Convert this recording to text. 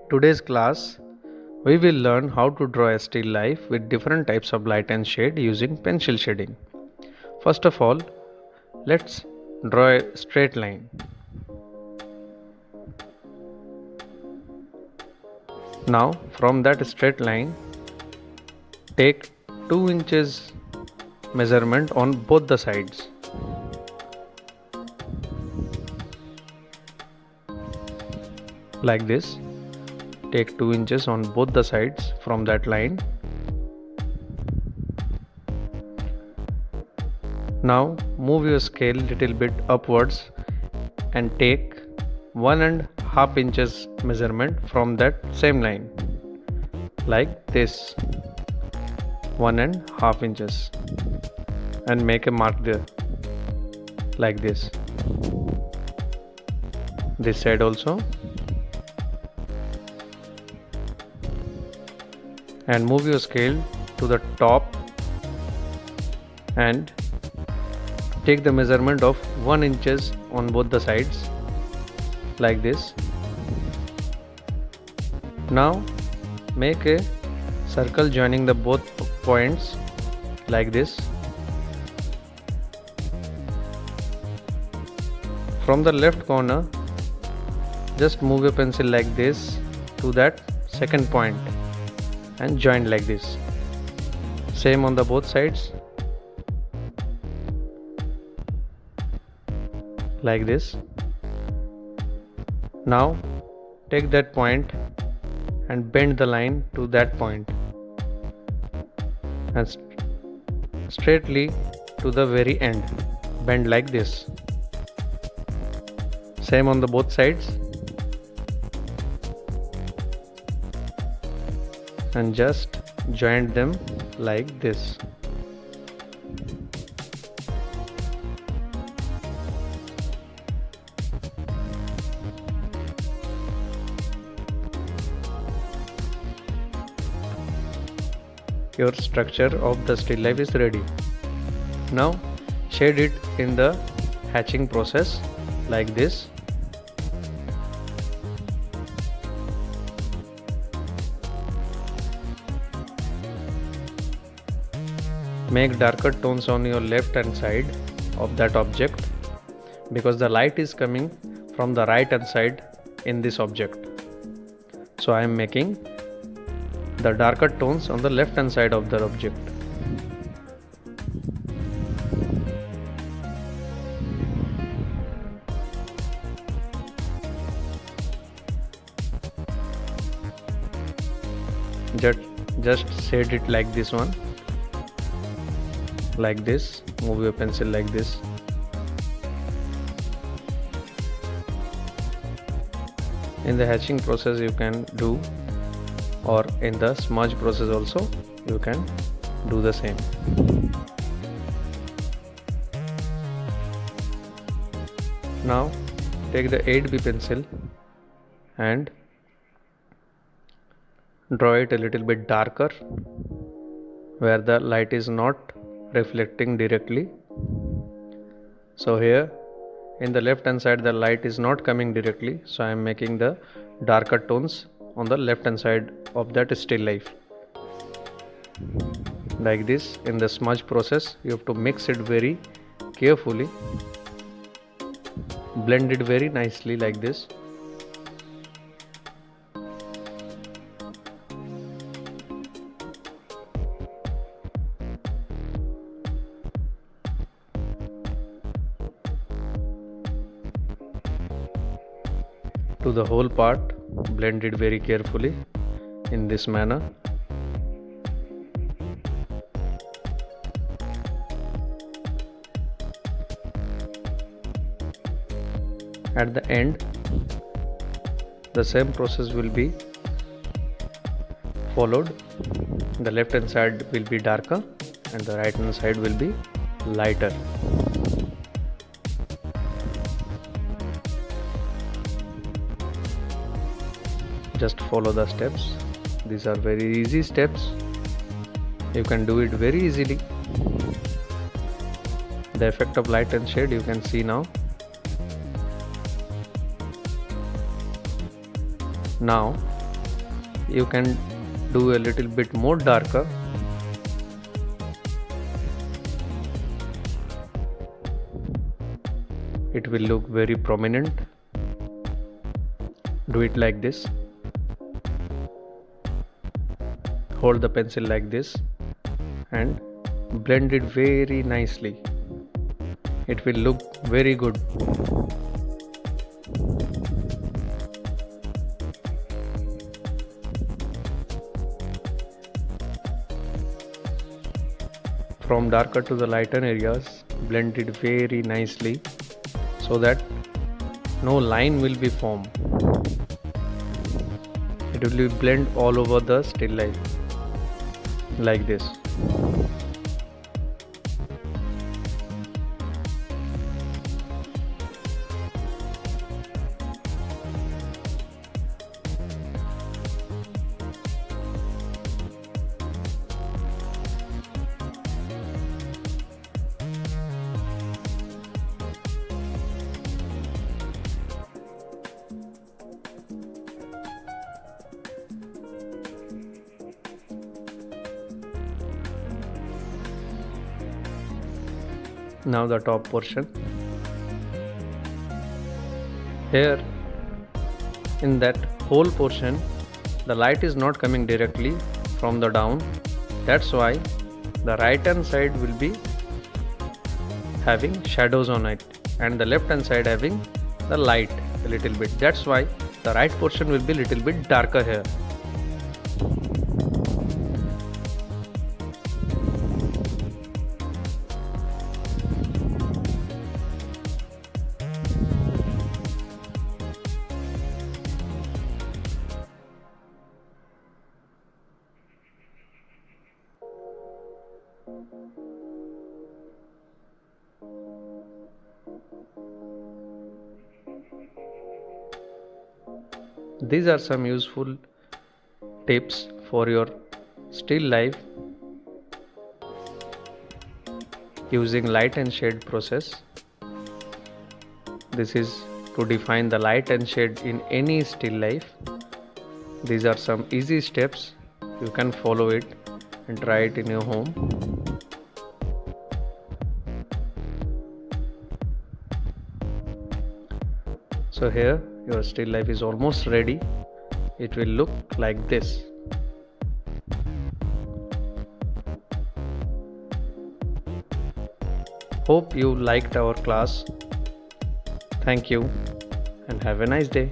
Today's class, we will learn how to draw a still life with different types of light and shade using pencil shading. First of all, let's draw a straight line. Now, from that straight line, take 2 inches measurement on both the sides. Like this. Take 2 inches on both the sides from that line. Now move your scale little bit upwards and take 1.5 inches measurement from that same line, like this, 1.5 inches, and make a mark there, like this. This side also, and move your scale to the top and take the measurement of 1 inches on both the sides, like this. Now make a circle joining the both points, like this. From the left corner, just move your pencil like this to that second point and join like this. Same on the both sides, like this. Now take that point and bend the line to that point and straightly to the very end. Bend like this. Same on the both sides, and just join them like this. Your structure of the still life is ready. Now shade it in the hatching process, like this. Make darker tones on your left hand side of that object, because the light is coming from the right hand side in this object. So I am making the darker tones on the left hand side of the object. Just shade it like this one, like this. Move your pencil like this. In the hatching process you can do, or in the smudge process also you can do the same. Now take the 8B pencil and draw it a little bit darker where the light is not reflecting directly. So here in the left hand side the light is not coming directly, so I am making the darker tones on the left hand side of that still life, like this. In the smudge process you have to mix it very carefully, blend it very nicely like this. To the whole part, blend it very carefully in this manner. At the end, the same process will be followed. The left hand side will be darker and the right hand side will be lighter. Just follow the steps. These are very easy steps. You can do it very easily. The effect of light and shade you can see now. Now you can do a little bit more darker. It will look very prominent. Do it like this. Hold the pencil like this and blend it very nicely. It will look very good. From darker to the lighter areas, blend it very nicely so that no line will be formed. It will be blend all over the still life like this. Now the top portion. Here in that whole portion, the light is not coming directly from the down. That's why the right hand side will be having shadows on it and the left hand side having the light a little bit. That's why the right portion will be little bit darker here. These are some useful tips for your still life using light and shade process. This is to define the light and shade in any still life. These are some easy steps. You can follow it and try it in your home. So here your still life is almost ready. It will look like this. Hope you liked our class. Thank you and have a nice day.